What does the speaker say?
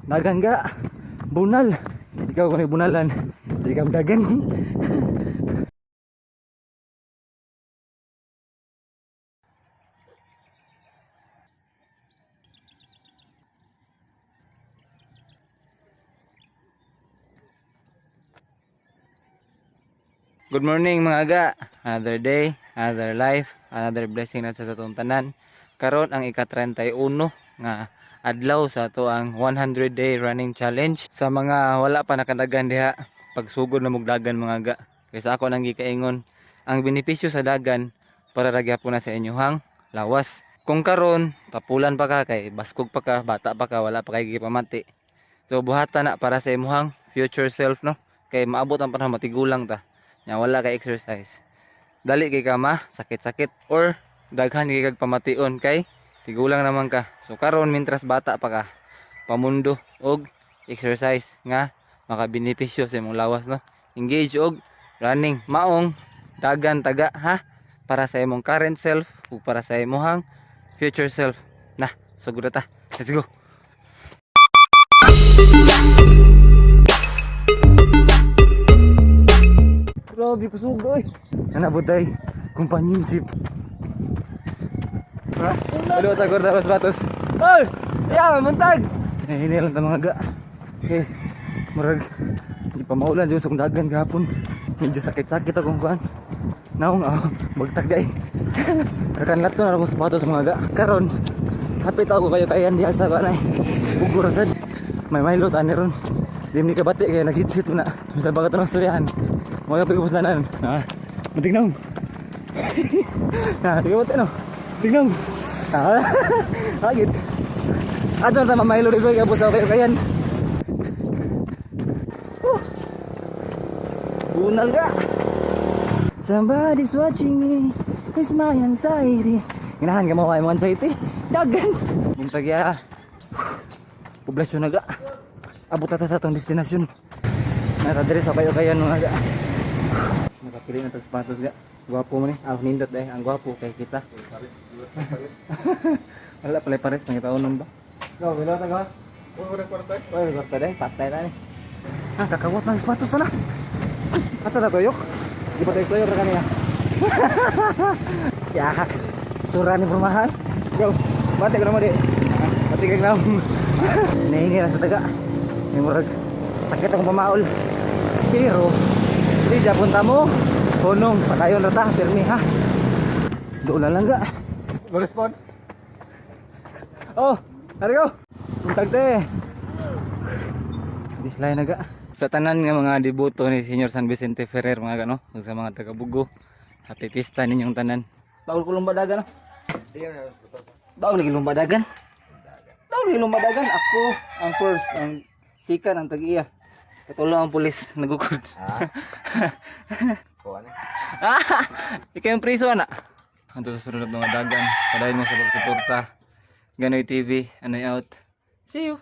Dagan ga. Bunal. Ikaw kung may bunalan. Di ka dagan. Good morning mga aga. Another day, another life, another blessing na sa atong tanan. Karon ang ika-31 nga adlaw sa ato ang 100 day running challenge. Sa mga wala pa nakadagan diha, pagsugod na mugdagan mga aga. Kaysa ako nang gikaingon, ang benepisyo sa dagan para ra gyapon na sa inyohang lawas. Kung karon tapulan pa ka kay baskog pa ka, bata pa ka, wala pa kay gipamati. So buhatan na para sa imong future self no. Kay maabot ang panahon matigulang ta. Nya wala kay exercise. Dali kay ka ma sakit-sakit or daghan kay kag pamation kay tigulang naman ka. So karon mintras bata pa ka, pamundo og exercise nga makabenepisyo sa imong lawas no. Engage og running maong dagan taga ha para sa imong current self ug para sa imong future self. Na, sugod ta. Let's go. Grabe kusog oy. Nanabutay companionship. Ha? Ano ta gorda batos? Oy! Ya, muntag. Hini lang ta mga ga. Okay. Murag di pa maulan jud sa dagan gahapon. Medyo sakit-sakit akong kuan. Naong bagtag day. Kakanlat to na akong sapatos mga ga. Karon hapit ako kayo kayan diha sa kanay. Bugor sad. May Milo tani ron. Di ni kabati kay nag-hitsit mo na. Sa bagat ng storyahan. Mga pagkapuslanan. Matignaw. Tingnan mo. Tingnan. Agit. Ato na mamaylo rin ko yung kapos ako kayan. Bunal ka. Somebody's watching me. It's my anxiety. Ginahan ka mo kayo mo anxiety. Dagan. Yung tagya. Poblasyon na ga. Abot na sa itong destinasyon. Natadiri sa kayo kayan mga ga. Nakapili na itong sapatos ga. Gwapo mo ni. Nindot dahil. Ang gwapo kay kita. Wala pala pares. Pangitaunon ba? Go, bilawat na ga. Uy, kwarta dahil. Patay na ni. Kakawat na sapatos na na. Asa na toyok? Di pa toyok na kaniya. Yahak. Sura ni permahal. Go. Bate ko naman di. Bate kag na. Nahingi na sa taga. May murag. Sakit akong pamaol. Pero hindi dyan punta mo. Punong. Patayon na ta. Pirmi ha. Doon na lang ga. Go respond. Oh. There go. Puntag te. Dislay na ga. Sa tanan nga mga deboto ni Senior San Vicente Ferrer mga gano. Sa mga taga-Bugo. Happy pista ninyong tanan. Baul ko lumbadagan no? Baul lagi lumbadagan. Baul lagi lumbadagan. Ako ang first. Ang sikan ang tag-iya. Katulong ang pulis nagukod. Ikaw yung priso na. Ando sa sunod ng dagan. Padayon mo sa pagsuporta. Ganoy TV. Anoy out. See you.